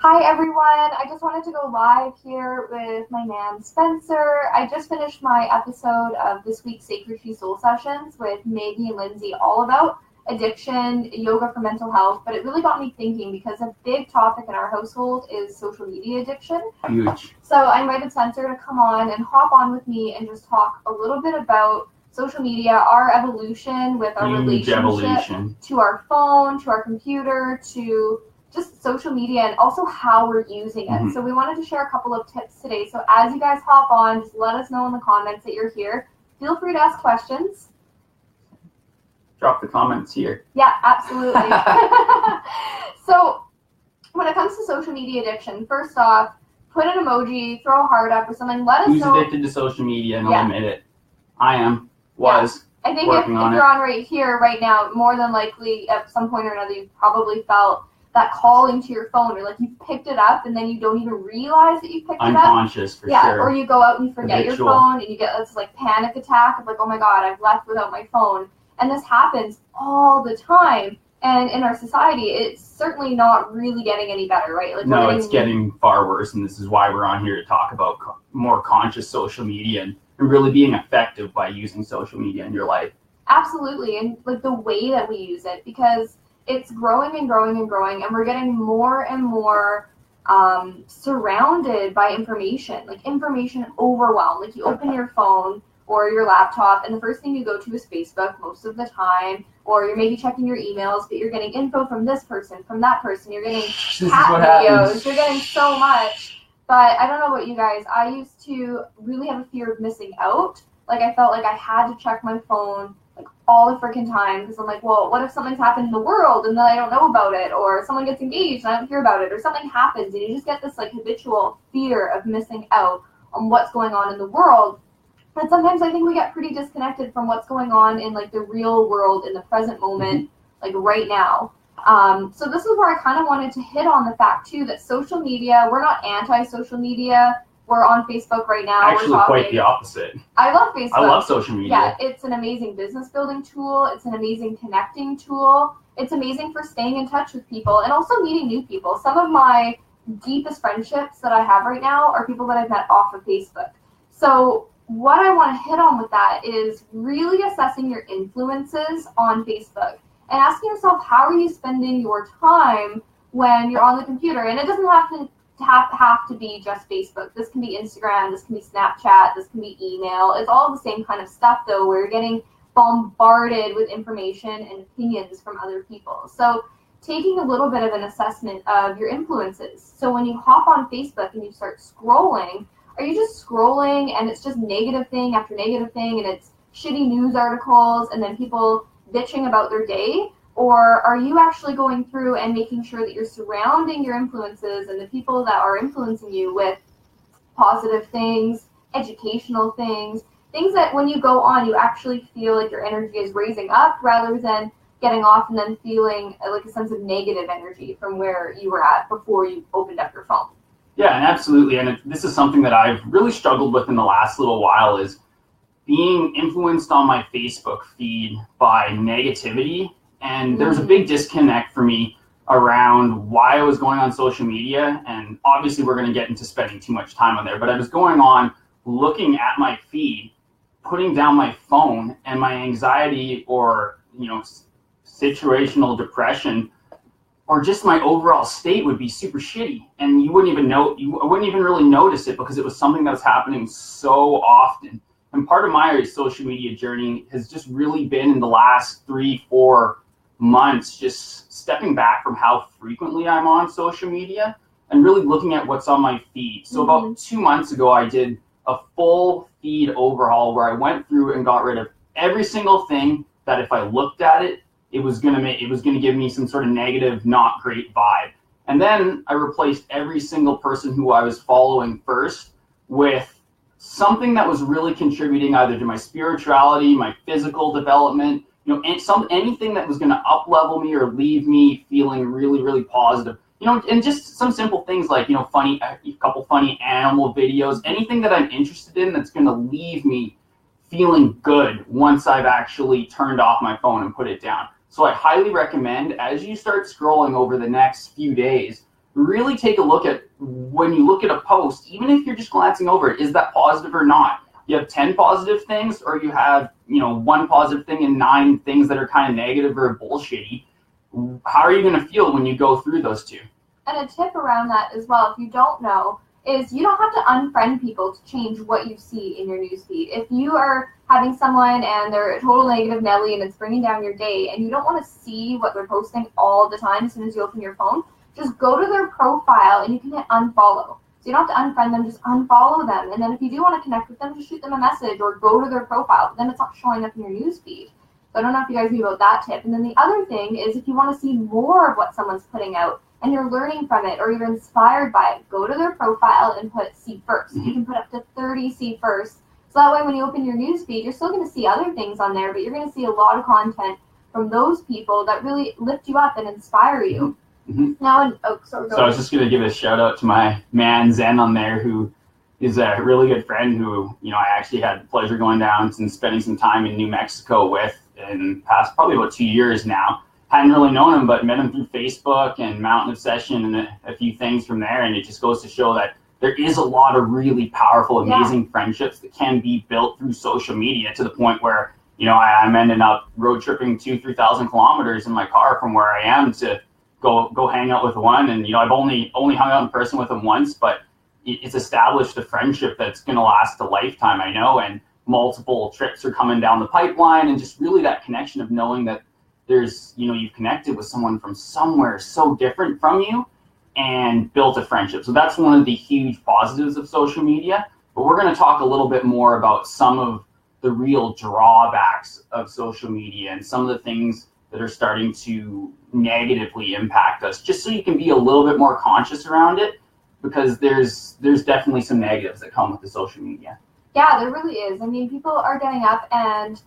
Hi everyone, I just wanted to go live here with my man Spencer. I just finished my episode of this week's Sacred Tree Soul Sessions with Maggie and Lindsay, all about addiction, yoga for mental health, but it really got me thinking because a big topic in our household is social media addiction. Huge. So I invited Spencer to come on and hop on with me and just talk a little bit about social media, our evolution with our relationship to our phone, to our computer, to just social media, and also how we're using it. So we wanted to share a couple of tips today. So as you guys hop on, just let us know in the comments that you're here. Feel free to ask questions. Drop the comments here. Yeah, absolutely. So when it comes to social media addiction, first off, put an emoji, throw a heart up or something. Let us know. Who's addicted to social media and I'll admit it. I am. Was. I think if you're on right here, right now, more than likely at some point or another, you've probably felt that calling to your phone, or like you picked it up and then you don't even realize that you picked it up. Unconscious, for sure. Or you go out and you forget your phone and you get this like panic attack of like, oh my God, I've left without my phone. And this happens all the time. And in our society, it's certainly not really getting any better, right? Like, no, it's getting far worse. And this is why we're on here to talk about more conscious social media and really being effective by using social media in your life. Absolutely. And like the way that we use it, because it's growing and growing and growing, and we're getting more and more surrounded by information, like information overwhelm. Like you open your phone or your laptop, and the first thing you go to is Facebook most of the time, or you're maybe checking your emails, but you're getting info from this person, from that person. You're getting cat videos. You're getting so much. But I don't know about you guys. I used to really have a fear of missing out. Like I felt like I had to check my phone like all the freaking time, because I'm like, well, what if something's happened in the world and then I don't know about it, or someone gets engaged and I don't hear about it, or something happens, and you just get this like habitual fear of missing out on what's going on in the world. And sometimes I think we get pretty disconnected from what's going on in like the real world in the present moment, like right now. So this is where I kind of wanted to hit on the fact too that social media, we're not anti-social media. We're on Facebook right now. Actually, quite the opposite. I love Facebook. I love social media. Yeah, it's an amazing business building tool. It's an amazing connecting tool. It's amazing for staying in touch with people and also meeting new people. Some of my deepest friendships that I have right now are people that I've met off of Facebook. So what I want to hit on with that is really assessing your influences on Facebook and asking yourself, how are you spending your time when you're on the computer? And it doesn't have to be just Facebook. This can be Instagram, this can be Snapchat, this can be email. It's all the same kind of stuff though, where you're getting bombarded with information and opinions from other people. So taking a little bit of an assessment of your influences. So when you hop on Facebook and you start scrolling, are you just scrolling and it's just negative thing after negative thing, and it's shitty news articles and then people bitching about their day? Or are you actually going through and making sure that you're surrounding your influences and the people that are influencing you with positive things, educational things, things that when you go on, you actually feel like your energy is raising up rather than getting off and then feeling like a sense of negative energy from where you were at before you opened up your phone? Yeah, and absolutely. And this is something that I've really struggled with in the last little while, is being influenced on my Facebook feed by negativity. And there was a big disconnect for me around why I was going on social media. And obviously we're going to get into spending too much time on there, but I was going on looking at my feed, putting down my phone, and my anxiety or, situational depression or just my overall state would be super shitty. And you wouldn't even really notice it because it was something that was happening so often. And part of my social media journey has just really been in the last 3-4 months, just stepping back from how frequently I'm on social media and really looking at what's on my feed. So about 2 months ago, I did a full feed overhaul where I went through and got rid of every single thing that if I looked at it, it was gonna give me some sort of negative, not great vibe. And then I replaced every single person who I was following first with something that was really contributing either to my spirituality, my physical development, anything that was going to up-level me or leave me feeling really, really positive. And just some simple things like, a couple funny animal videos, anything that I'm interested in that's going to leave me feeling good once I've actually turned off my phone and put it down. So I highly recommend, as you start scrolling over the next few days, really take a look at when you look at a post, even if you're just glancing over it, is that positive or not? You have 10 positive things, or you have, one positive thing and 9 things that are kind of negative or bullshitty. How are you going to feel when you go through those two? And a tip around that as well, if you don't know, is you don't have to unfriend people to change what you see in your newsfeed. If you are having someone and they're a total negative Nelly and it's bringing down your day and you don't want to see what they're posting all the time as soon as you open your phone, just go to their profile and you can hit unfollow. So you don't have to unfriend them, just unfollow them. And then if you do want to connect with them, just shoot them a message or go to their profile. But then it's not showing up in your newsfeed. So I don't know if you guys knew about that tip. And then the other thing is if you want to see more of what someone's putting out and you're learning from it or you're inspired by it, go to their profile and put see first. You can put up to 30 see first. So that way when you open your newsfeed, you're still going to see other things on there, but you're going to see a lot of content from those people that really lift you up and inspire you. Now, so I was just going to give a shout out to my man Zen on there, who is a really good friend who, I actually had the pleasure going down and spending some time in New Mexico with in the past probably about 2 years now. Hadn't really known him, but met him through Facebook and Mountain Obsession and a few things from there. And it just goes to show that there is a lot of really powerful, amazing friendships that can be built through social media, to the point where, I'm ending up road tripping 2,000-3,000 kilometers in my car from where I am to go hang out with one. And, I've only hung out in person with him once, but it's established a friendship that's going to last a lifetime, I know. And multiple trips are coming down the pipeline, and just really that connection of knowing that there's, you've connected with someone from somewhere so different from you and built a friendship. So that's one of the huge positives of social media. But we're going to talk a little bit more about some of the real drawbacks of social media and some of the things that are starting to negatively impact us, just so you can be a little bit more conscious around it, because there's definitely some negatives that come with the social media. Yeah, there really is. I mean, people are getting up, and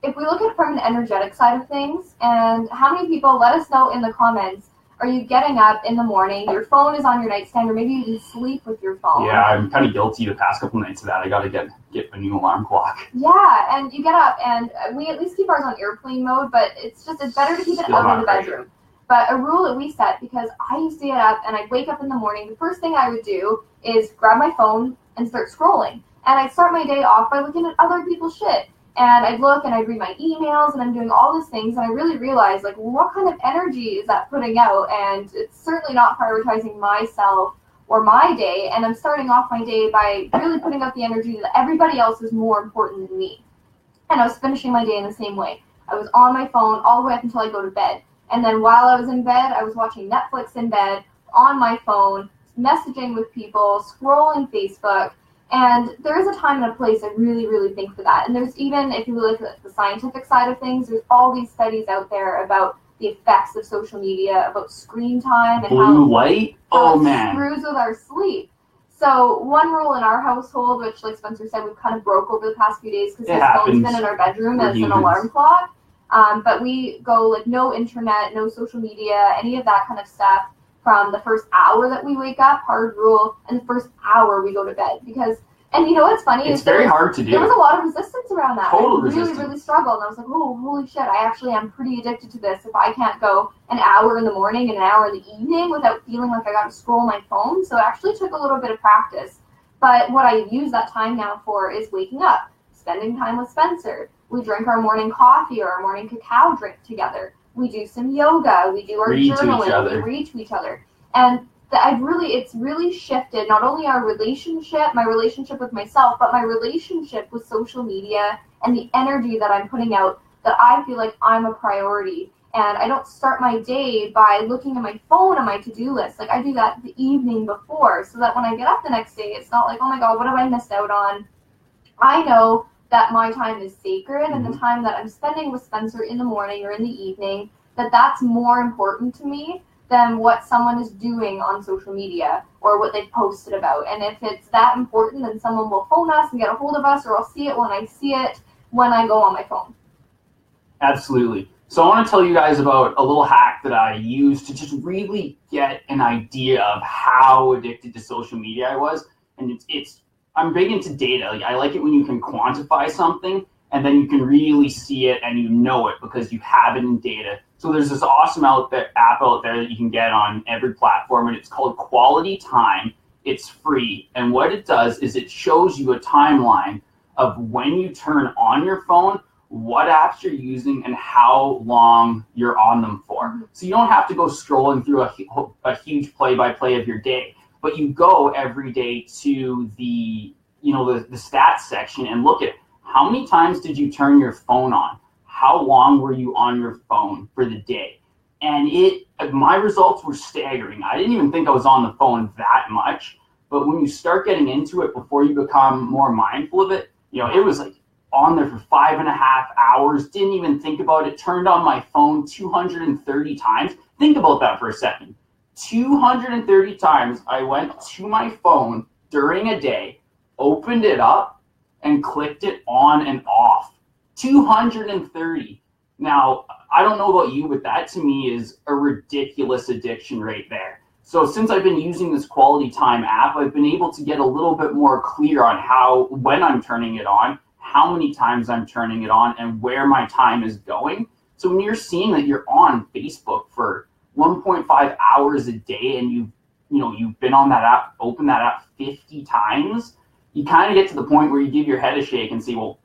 if we look at it from an energetic side of things, and how many people, let us know in the comments, are you getting up in the morning, your phone is on your nightstand, or maybe you even sleep with your phone? Yeah, I'm kind of guilty the past couple nights of that. I got to get a new alarm clock. Yeah, and you get up, and we at least keep ours on airplane mode, but it's better to keep it out of the bedroom. But a rule that we set, because I used to get up and I'd wake up in the morning, the first thing I would do is grab my phone and start scrolling. And I'd start my day off by looking at other people's shit. And I'd look and I'd read my emails and I'm doing all these things. And I really realized, what kind of energy is that putting out? And it's certainly not prioritizing myself or my day. And I'm starting off my day by really putting out the energy that everybody else is more important than me. And I was finishing my day in the same way. I was on my phone all the way up until I go to bed. And then while I was in bed, I was watching Netflix in bed, on my phone, messaging with people, scrolling Facebook. And there is a time and a place, I really, really think, for that. And there's even, if you look at the scientific side of things, there's all these studies out there about the effects of social media, about screen time, and blue light. Oh, man. Screws with our sleep. So one rule in our household, which, like Spencer said, we've kind of broke over the past few days because his phone's been in our bedroom as an alarm clock. But we go no internet, no social media, any of that kind of stuff from the first hour that we wake up, hard rule, and the first hour we go to bed. Because, and you know what's funny? It's very hard to do. There was a lot of resistance around that. Total resistance. Really struggled. And I was like, oh, holy shit, I actually am pretty addicted to this. If I can't go an hour in the morning and an hour in the evening without feeling like I got to scroll my phone. So it actually took a little bit of practice. But what I use that time now for is waking up, spending time with Spencer. We drink our morning coffee or our morning cacao drink together. We do some yoga. We do our journaling. We read to each other. And it's really shifted not only our relationship, my relationship with myself, but my relationship with social media and the energy that I'm putting out, that I feel like I'm a priority. And I don't start my day by looking at my phone on my to-do list. I do that the evening before, so that when I get up the next day, it's not like, oh my God, what have I missed out on? I know that my time is sacred, and the time that I'm spending with Spencer in the morning or in the evening, that's more important to me than what someone is doing on social media or what they've posted about. And if it's that important, then someone will phone us and get a hold of us, or I'll see it when I see it when I go on my phone. Absolutely. So I want to tell you guys about a little hack that I used to just really get an idea of how addicted to social media I was. And I'm big into data. I like it when you can quantify something and then you can really see it and you know it because you have it in data. So there's this awesome app out there that you can get on every platform, and it's called Quality Time. It's free. And what it does is it shows you a timeline of when you turn on your phone, what apps you're using, and how long you're on them for. So you don't have to go scrolling through a huge play-by-play of your day, but you go every day to the stats section and look at how many times did you turn your phone on? How long were you on your phone for the day? And my results were staggering. I didn't even think I was on the phone that much, but when you start getting into it, before you become more mindful of it, it was like on there for 5.5 hours, didn't even think about it, turned on my phone 230 times. Think about that for a second. 230 times I went to my phone during a day, opened it up, and clicked it on and off. 230. Now, I don't know about you, but that to me is a ridiculous addiction right there. So since I've been using this Quality Time app, I've been able to get a little bit more clear on when I'm turning it on, how many times I'm turning it on, and where my time is going. So when you're seeing that you're on Facebook for 1.5 hours a day and you've been on that app, opened that app 50 times, you kind of get to the point where you give your head a shake and see, well,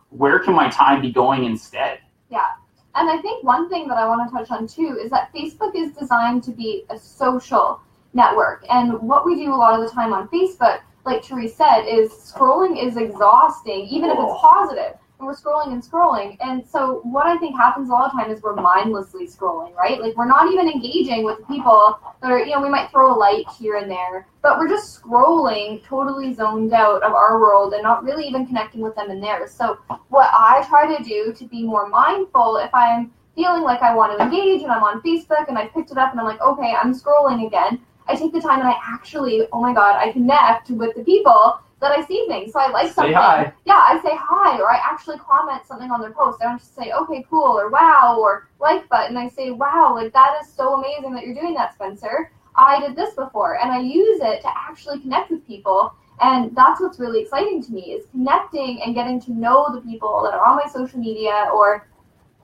where can my time be going instead? Yeah. And I think one thing that I want to touch on too is that Facebook is designed to be a social network. And what we do a lot of the time on Facebook, like Therese said, is scrolling is exhausting, even if it's positive. And we're scrolling and scrolling. And so what I think happens a lot of times is we're mindlessly scrolling, right? Like we're not even engaging with the people that are, we might throw a like here and there, but we're just scrolling, totally zoned out of our world and not really even connecting with them in theirs. So what I try to do to be more mindful, if I'm feeling like I want to engage and I'm on Facebook and I picked it up and I'm like, okay, I'm scrolling again, I take the time and I actually, I connect with the people that I see things. So I like something. Say hi. Yeah, I say hi, or I actually comment something on their post. I don't just say, okay, cool, or wow, or like button. I say, wow, like that is so amazing that you're doing that, Spencer. I did this before. And I use it to actually connect with people. And that's what's really exciting to me, is connecting and getting to know the people that are on my social media, or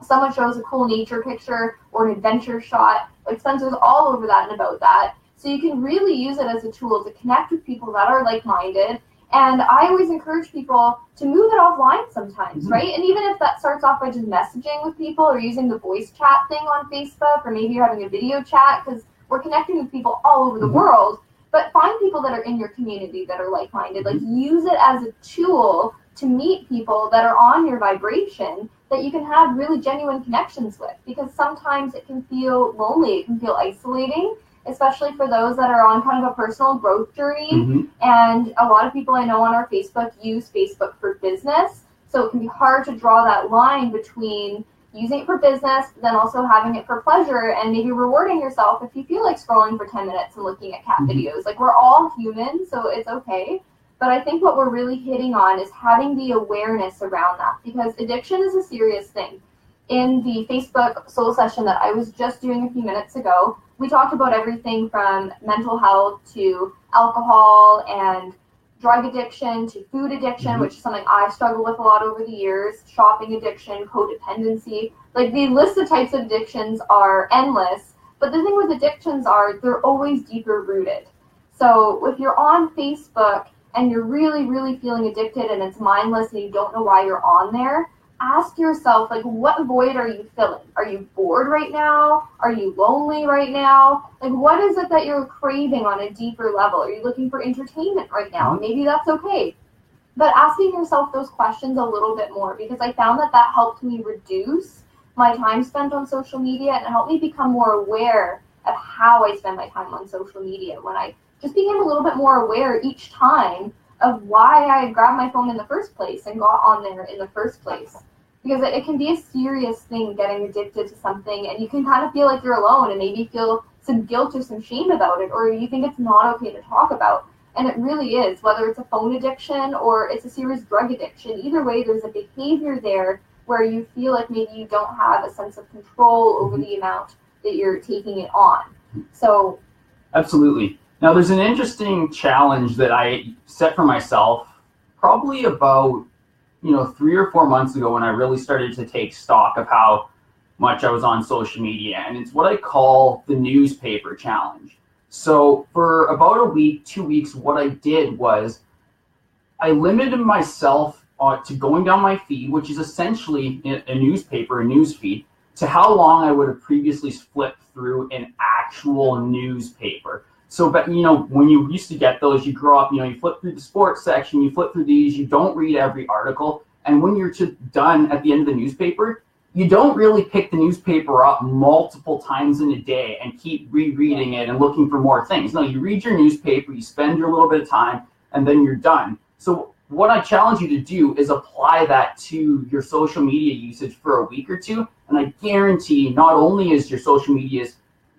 someone shows a cool nature picture or an adventure shot. Like Spencer's all over that and about that. So you can really use it as a tool to connect with people that are like-minded. And I always encourage people to move it offline sometimes, right? And even if that starts off by just messaging with people or using the voice chat thing on Facebook, or maybe you're having a video chat, because we're connecting with people all over the world, but find people that are in your community that are like-minded. Like use it as a tool to meet people that are on your vibration that you can have really genuine connections with, because sometimes it can feel lonely, it can feel isolating, especially for those that are on kind of a personal growth journey. And a lot of people I know on our Facebook use Facebook for business. So it can be hard to draw that line between using it for business, but then also having it for pleasure and maybe rewarding yourself if you feel like scrolling for 10 minutes and looking at cat videos. Like we're all human, so it's okay. But I think what we're really hitting on is having the awareness around that, because addiction is a serious thing. In the Facebook soul session that I was just doing a few minutes ago, we talked about everything from mental health to alcohol and drug addiction to food addiction, which is something I've struggled with a lot over the years, shopping addiction, codependency. Like the list of types of addictions are endless, but the thing with addictions are they're always deeper rooted. So if you're on Facebook and you're really, really feeling addicted and it's mindless and you don't know why you're on there, ask yourself, like, what void are you filling? Are you bored right now? Are you lonely right now? Like, what is it that you're craving on a deeper level? Are you looking for entertainment right now? Maybe that's okay. But asking yourself those questions a little bit more, because I found that helped me reduce my time spent on social media, and it helped me become more aware of how I spend my time on social media, when I just became a little bit more aware each time of why I grabbed my phone in the first place and got on there in the first place. Because it can be a serious thing getting addicted to something, and you can kind of feel like you're alone and maybe feel some guilt or some shame about it, or you think it's not okay to talk about. And it really is, whether it's a phone addiction or it's a serious drug addiction. Either way, there's a behavior there where you feel like maybe you don't have a sense of control over the amount that you're taking it on. So, absolutely. Now, there's an interesting challenge that I set for myself probably about 3 or 4 months ago, when I really started to take stock of how much I was on social media, and it's what I call the newspaper challenge. So for about a week, 2 weeks, what I did was I limited myself to going down my feed, which is essentially a newspaper, a news feed, to how long I would have previously flipped through an actual newspaper. So, but when you used to get those, you grow up, you flip through the sports section, you flip through these, you don't read every article. And when you're done at the end of the newspaper, you don't really pick the newspaper up multiple times in a day and keep rereading it and looking for more things. No, you read your newspaper, you spend your little bit of time, and then you're done. So what I challenge you to do is apply that to your social media usage for a week or two. And I guarantee not only is your social media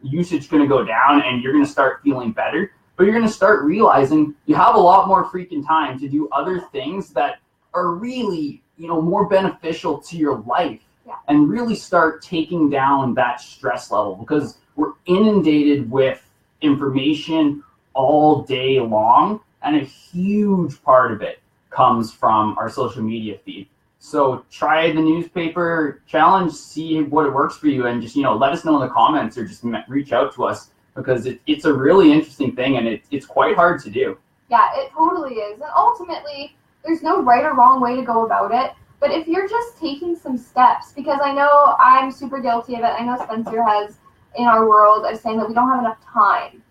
usage going to go down and you're going to start feeling better, but you're going to start realizing you have a lot more freaking time to do other things that are really, more beneficial to your life. Yeah. And really start taking down that stress level, because we're inundated with information all day long, and a huge part of it comes from our social media feed. So try the newspaper challenge, see what it works for you, and just let us know in the comments, or just reach out to us, because it's a really interesting thing, and it's quite hard to do. Yeah, it totally is. And ultimately, there's no right or wrong way to go about it. But if you're just taking some steps, because I know I'm super guilty of it. I know Spencer has, in our world, of saying that we don't have enough time.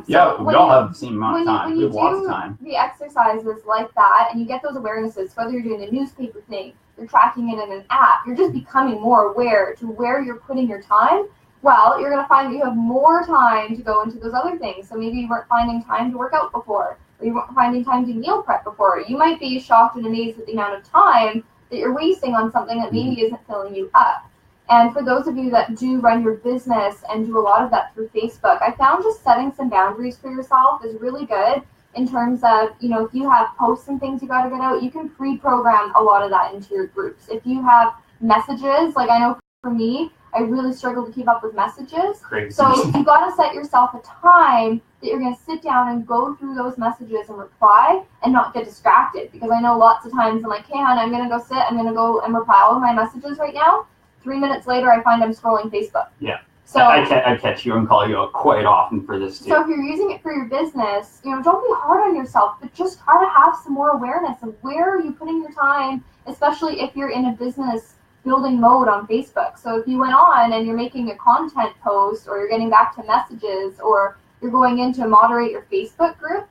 We all have the same amount of time. We have lots of time. The exercises like that, and you get those awarenesses, whether you're doing the newspaper thing, you're tracking it in an app, you're just becoming more aware to where you're putting your time. Well, you're going to find that you have more time to go into those other things. So maybe you weren't finding time to work out before, or you weren't finding time to meal prep before. You might be shocked and amazed at the amount of time that you're wasting on something that maybe isn't filling you up. And for those of you that do run your business and do a lot of that through Facebook, I found just setting some boundaries for yourself is really good, in terms of, if you have posts and things you got to get out, you can pre-program a lot of that into your groups. If you have messages, like I know for me, I really struggle to keep up with messages. Crazy. So you got to set yourself a time that you're going to sit down and go through those messages and reply and not get distracted. Because I know lots of times I'm like, hey, hon, I'm going to go sit, I'm going to go and reply all of my messages right now. 3 minutes later, I find I'm scrolling Facebook. Yeah. So I catch you and call you out quite often for this too. So if you're using it for your business, don't be hard on yourself, but just try to have some more awareness of where are you putting your time, especially if you're in a business building mode on Facebook. So if you went on and you're making a content post, or you're getting back to messages, or you're going in to moderate your Facebook group,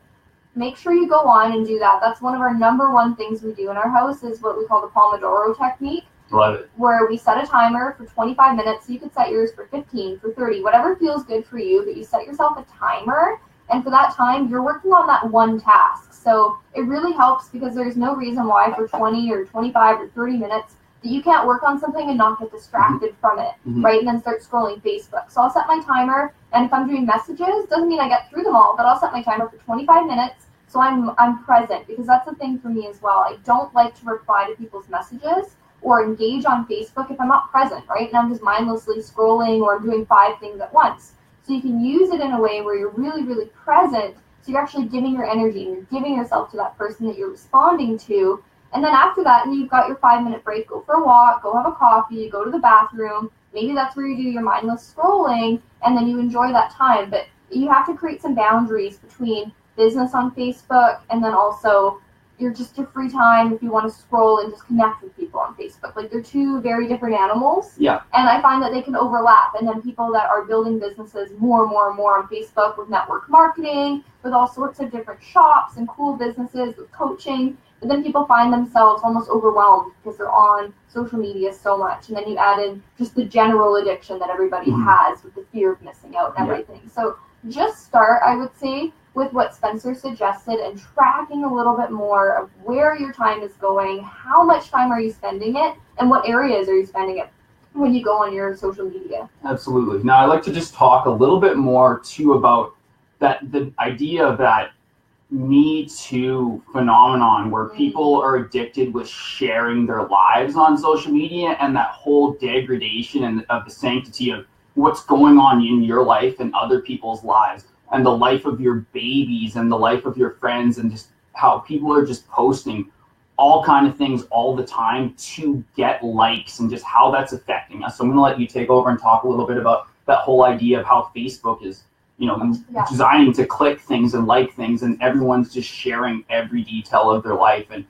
make sure you go on and do that. That's one of our number one things we do in our house, is what we call the Pomodoro technique. Love it. Where we set a timer for 25 minutes. So you could set yours for 15, for 30, whatever feels good for you, but you set yourself a timer. And for that time, you're working on that one task. So it really helps, because there's no reason why for 20 or 25 or 30 minutes that you can't work on something and not get distracted from it, right? And then start scrolling Facebook. So I'll set my timer, and if I'm doing messages, doesn't mean I get through them all, but I'll set my timer for 25 minutes so I'm present, because that's the thing for me as well. I don't like to reply to people's messages or engage on Facebook if I'm not present, right? And I'm just mindlessly scrolling or doing 5 things at once. So you can use it in a way where you're really, really present. So you're actually giving your energy and you're giving yourself to that person that you're responding to. And then after that, you've got your 5-minute break, go for a walk, go have a coffee, go to the bathroom. Maybe that's where you do your mindless scrolling, and then you enjoy that time. But you have to create some boundaries between business on Facebook and then also your free time if you want to scroll and just connect with people on Facebook. Like, they're two very different animals. Yeah. And I find that they can overlap. And then people that are building businesses more and more and more on Facebook with network marketing, with all sorts of different shops and cool businesses, with coaching, but then people find themselves almost overwhelmed because they're on social media so much. And then you add in just the general addiction that everybody has with the fear of missing out and everything. So just start, I would say, with what Spencer suggested, and tracking a little bit more of where your time is going, how much time are you spending it, and what areas are you spending it when you go on your social media. Absolutely. Now, I'd like to just talk a little bit more too about the idea of that Me Too phenomenon, where people are addicted with sharing their lives on social media, and that whole degradation of the sanctity of what's going on in your life and other people's lives, and the life of your babies and the life of your friends, and just how people are just posting all kind of things all the time to get likes and just how that's affecting us. So I'm going to let you take over and talk a little bit about that whole idea of how Facebook is, designing to click things and like things, and everyone's just sharing every detail of their life, and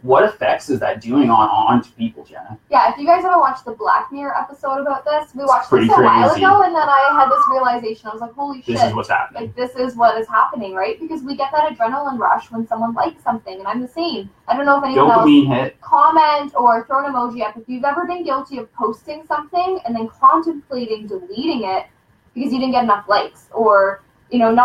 what effects is that doing on to people, Jenna? Yeah, if you guys haven't watched the Black Mirror episode about this, we watched this a while ago, and then I had this realization. I was like, holy shit. This is what's happening. Like, this is what is happening, right? Because we get that adrenaline rush when someone likes something, and I'm the same. I don't know if anyone Dopamine else hit. Comment or throw an emoji up if you've ever been guilty of posting something and then contemplating deleting it because you didn't get enough likes, or no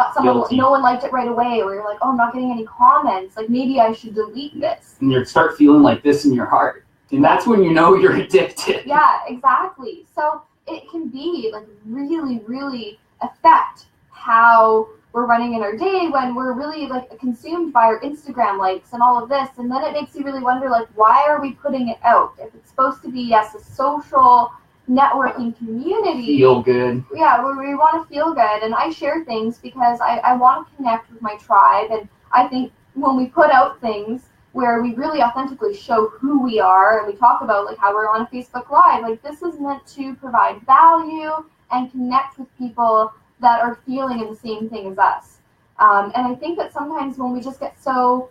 one liked it right away, or you're like, oh, I'm not getting any comments, like maybe I should delete this. And you start feeling like this in your heart. And that's when you know you're addicted. Yeah, exactly. So it can be like really, really affect how we're running in our day when we're really like consumed by our Instagram likes and all of this. And then it makes you really wonder, like, why are we putting it out? If it's supposed to be, yes, a social networking community. Feel good. Yeah, we want to feel good. And I share things because I want to connect with my tribe. And I think when we put out things where we really authentically show who we are, and we talk about like how we're on a Facebook Live, like this is meant to provide value and connect with people that are feeling in the same thing as us. And I think that sometimes when we just get so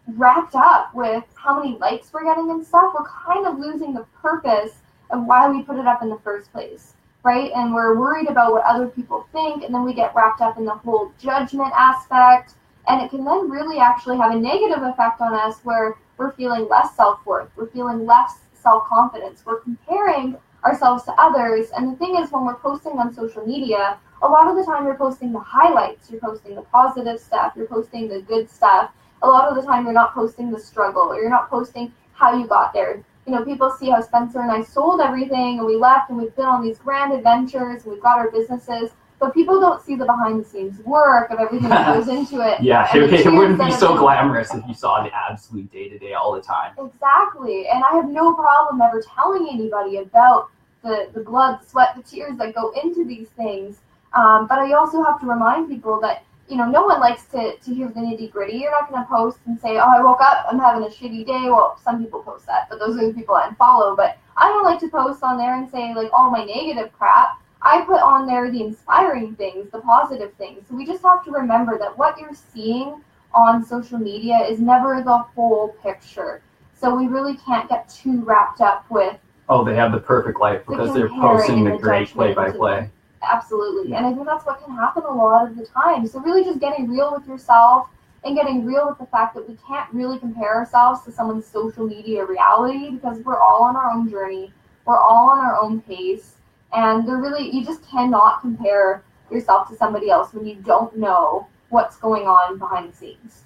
wrapped up with how many likes we're getting and stuff, we're kind of losing the purpose of why we put it up in the first place, right? And we're worried about what other people think, and then we get wrapped up in the whole judgment aspect, and it can then really actually have a negative effect on us where we're feeling less self-worth, we're feeling less self-confidence, we're comparing ourselves to others. And the thing is, when we're posting on social media, a lot of the time you're posting the highlights, you're posting the positive stuff, you're posting the good stuff. A lot of the time you're not posting the struggle, or you're not posting how you got there. People see how Spencer and I sold everything and we left and we've been on these grand adventures and we've got our businesses, but people don't see the behind the scenes work of everything that goes into it. Yeah, it wouldn't be so glamorous if you saw the absolute day-to-day all the time. Exactly. And I have no problem ever telling anybody about the blood, the sweat, the tears that go into these things. But I also have to remind people that no one likes to hear the nitty-gritty. You're not going to post and say, oh, I woke up, I'm having a shitty day. Well, some people post that, but those are the people I unfollow. But I don't like to post on there and say, like, all my negative crap. I put on there the inspiring things, the positive things. So we just have to remember that what you're seeing on social media is never the whole picture. So we really can't get too wrapped up with, oh, they have the perfect life because they're posting the great play-by-play. Absolutely. And I think that's what can happen a lot of the time. So really just getting real with yourself and getting real with the fact that we can't really compare ourselves to someone's social media reality, because we're all on our own journey. We're all on our own pace. And you just cannot compare yourself to somebody else when you don't know what's going on behind the scenes.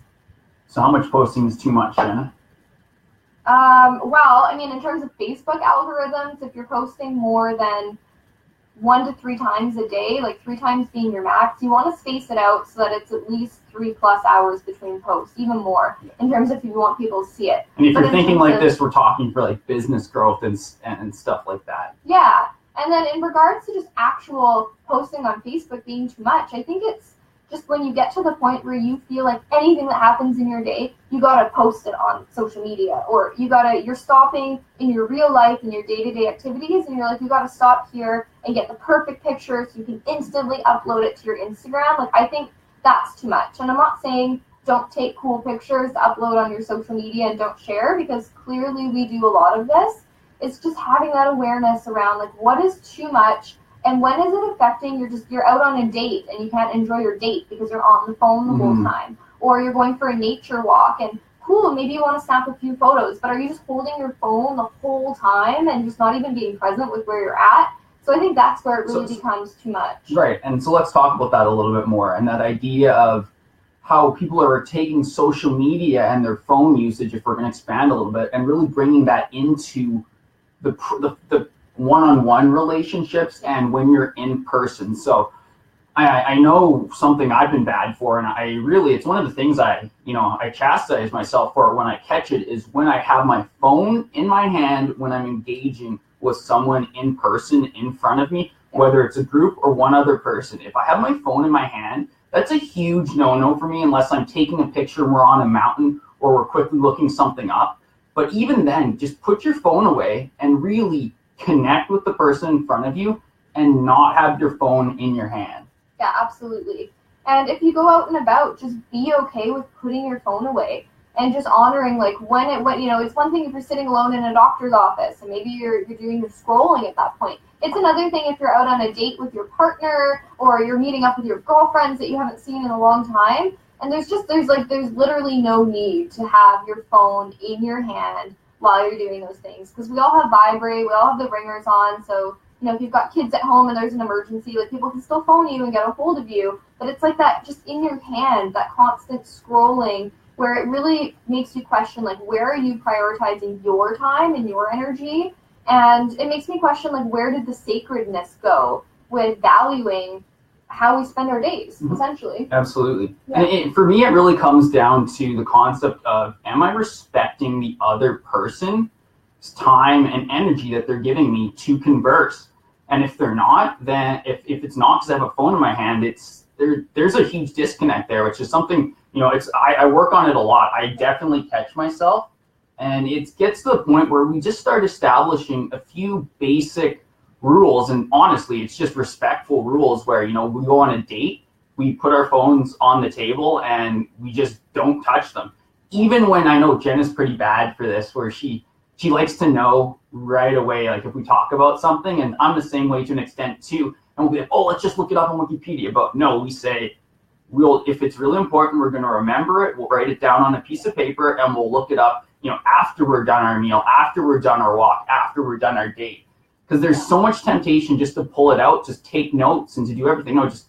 So how much posting is too much, Jenna? Well, I mean, in terms of Facebook algorithms, if you're posting more than 1 to 3 times a day, like 3 times being your max, you want to space it out so that it's at least 3+ hours between posts, even more, in terms of if you want people to see it. And if you're thinking like this, we're talking for like business growth and stuff like that. Yeah. And then in regards to just actual posting on Facebook being too much, I think it's just when you get to the point where you feel like anything that happens in your day, you gotta post it on social media, or you're stopping in your real life and your day-to-day activities, and you're like, you gotta stop here and get the perfect picture so you can instantly upload it to your Instagram. Like, I think that's too much. And I'm not saying don't take cool pictures to upload on your social media and don't share, because clearly we do a lot of this. It's just having that awareness around, like, what is too much. And when is it affecting you're out on a date and you can't enjoy your date because you're on the phone the whole time? Or you're going for a nature walk and cool, maybe you want to snap a few photos, but are you just holding your phone the whole time and just not even being present with where you're at? So I think that's where it really becomes too much. Right, and so let's talk about that a little bit more, and that idea of how people are taking social media and their phone usage, if we're going to expand a little bit, and really bringing that into the one-on-one relationships and when you're in person. So I know something I've been bad for, and it's one of the things I chastise myself for when I catch it, is when I have my phone in my hand when I'm engaging with someone in person in front of me, whether it's a group or one other person. If I have my phone in my hand, that's a huge no-no for me, unless I'm taking a picture and we're on a mountain, or or we're quickly looking something up. But even then, just put your phone away and really connect with the person in front of you and not have your phone in your hand. Yeah, absolutely. And if you go out and about, just be okay with putting your phone away and just honoring, like, when it's one thing if you're sitting alone in a doctor's office and maybe you're doing the scrolling at that point. It's another thing if you're out on a date with your partner or you're meeting up with your girlfriends that you haven't seen in a long time. And there's literally no need to have your phone in your hand while you're doing those things, because we all have Vibrate, we all have the ringers on, so if you've got kids at home and there's an emergency, like, people can still phone you and get a hold of you, but it's like that just in your hand, that constant scrolling, where it really makes you question, like, where are you prioritizing your time and your energy? And it makes me question, like, where did the sacredness go with valuing how we spend our days, essentially? Absolutely. Yeah. And for me, it really comes down to the concept of, am I respecting the other person's time and energy that they're giving me to converse? And if they're not, then if it's not because I have a phone in my hand, there's a huge disconnect there, which is something, I work on it a lot. I definitely catch myself. And it gets to the point where we just start establishing a few basic rules. And honestly, it's just respectful rules where, we go on a date, we put our phones on the table and we just don't touch them. Even when I know Jen is pretty bad for this, where she likes to know right away, like, if we talk about something, and I'm the same way to an extent too. And we'll be like, oh, let's just look it up on Wikipedia. But no, we say, if it's really important, we're going to remember it. We'll write it down on a piece of paper and we'll look it up, after we're done our meal, after we're done our walk, after we're done our date. Because there's so much temptation just to pull it out, just take notes and to do everything. No, just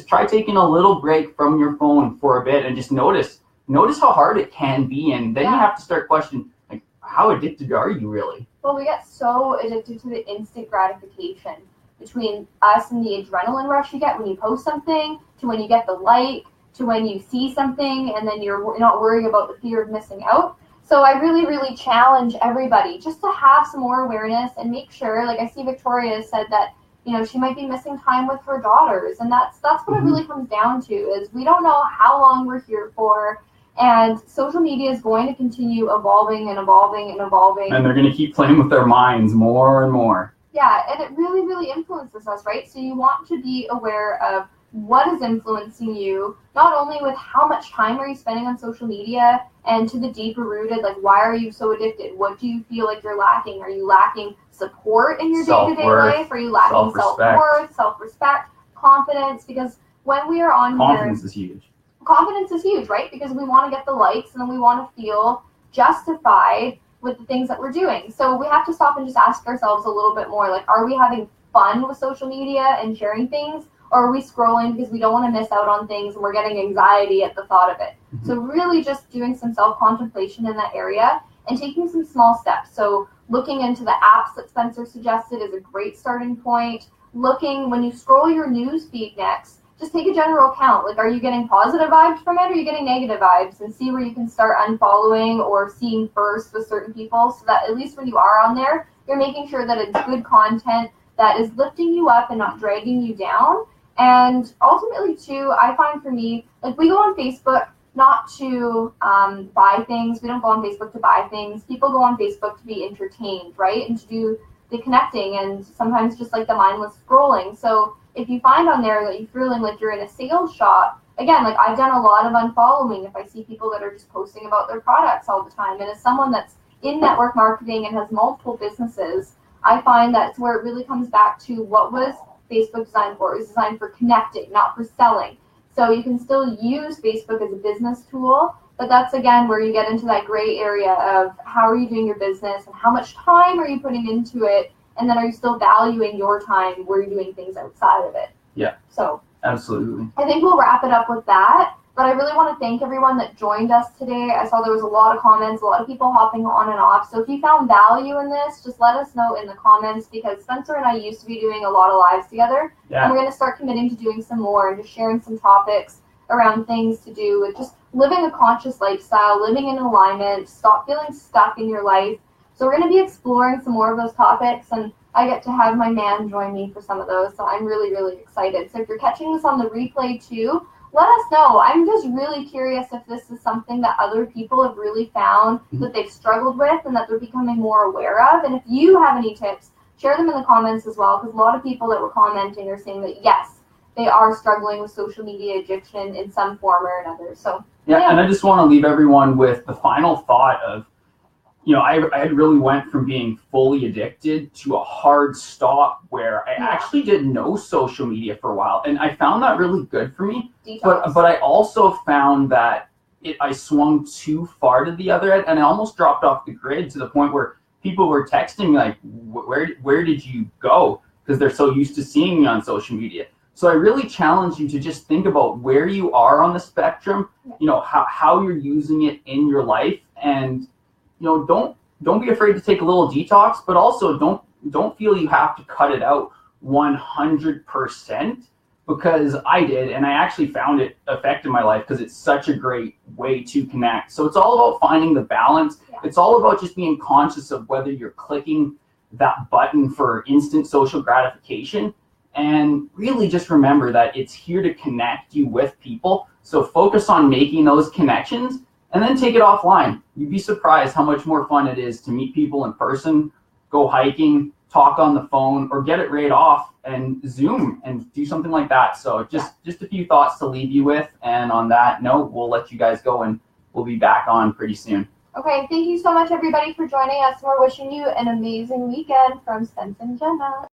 try taking a little break from your phone for a bit and just notice how hard it can be. And then you have to start questioning, like, how addicted are you really? Well, we get so addicted to the instant gratification between us and the adrenaline rush you get when you post something, to when you get the like, to when you see something and then you're not worrying about the fear of missing out. So I really, really challenge everybody just to have some more awareness and make sure, like, I see Victoria said that, she might be missing time with her daughters. And that's what it really comes down to, is we don't know how long we're here for. And social media is going to continue evolving and evolving and evolving. And they're going to keep playing with their minds more and more. Yeah, and it really, really influences us, right? So you want to be aware of what is influencing you, not only with how much time are you spending on social media, and to the deeper rooted, like, why are you so addicted? What do you feel like you're lacking? Are you lacking support in your day-to-day life? Are you lacking self-worth, self-respect, confidence? Because when we are on confidence is huge. Confidence is huge, right? Because we want to get the likes and then we want to feel justified with the things that we're doing. So we have to stop and just ask ourselves a little bit more, like, are we having fun with social media and sharing things? Or are we scrolling because we don't want to miss out on things and we're getting anxiety at the thought of it? So really just doing some self-contemplation in that area and taking some small steps. So looking into the apps that Spencer suggested is a great starting point. Looking, when you scroll your news feed next, just take a general count. Like, are you getting positive vibes from it, or are you getting negative vibes? And see where you can start unfollowing or seeing first with certain people, so that at least when you are on there, you're making sure that it's good content that is lifting you up and not dragging you down. And ultimately, too, I find for me, like, we go on Facebook not to buy things. We don't go on Facebook to buy things. People go on Facebook to be entertained, right? And to do the connecting and sometimes just, like, the mindless scrolling. So if you find on there that you're feeling like you're in a sales shop, again, like, I've done a lot of unfollowing if I see people that are just posting about their products all the time. And as someone that's in network marketing and has multiple businesses, I find that's where it really comes back to what was Facebook designed for. It was designed for connecting, not for selling. So you can still use Facebook as a business tool, but that's, again, where you get into that gray area of how are you doing your business and how much time are you putting into it, and then are you still valuing your time where you're doing things outside of it? Yeah. So absolutely. I think we'll wrap it up with that. But I really want to thank everyone that joined us today. I saw there was a lot of comments, a lot of people hopping on and off. So if you found value in this, just let us know in the comments, because Spencer and I used to be doing a lot of lives together. Yeah. And we're going to start committing to doing some more and just sharing some topics around things to do with just living a conscious lifestyle, living in alignment, stop feeling stuck in your life. So we're going to be exploring some more of those topics, and I get to have my man join me for some of those. So I'm really, really excited. So if you're catching this on the replay too, let us know. I'm just really curious if this is something that other people have really found that they've struggled with and that they're becoming more aware of. And if you have any tips, share them in the comments as well, because a lot of people that were commenting are saying that, yes, they are struggling with social media addiction in some form or another. So yeah, and I just want to leave everyone with the final thought of, I had really went from being fully addicted to a hard stop where I actually did no social media for a while, and I found that really good for me. Detox. But I also found that I swung too far to the other end, and I almost dropped off the grid to the point where people were texting me like, where did you go? Because they're so used to seeing me on social media. So I really challenge you to just think about where you are on the spectrum, how you're using it in your life, and don't be afraid to take a little detox, but also don't feel you have to cut it out 100%, because I did, and I actually found it affected my life because it's such a great way to connect. So it's all about finding the balance. Yeah. It's all about just being conscious of whether you're clicking that button for instant social gratification, and really just remember that it's here to connect you with people. So focus on making those connections, and then take it offline. You'd be surprised how much more fun it is to meet people in person, go hiking, talk on the phone, or get it right off and Zoom and do something like that. So just a few thoughts to leave you with. And on that note, we'll let you guys go, and we'll be back on pretty soon. Okay, thank you so much, everybody, for joining us. We're wishing you an amazing weekend from Spence and Jenna.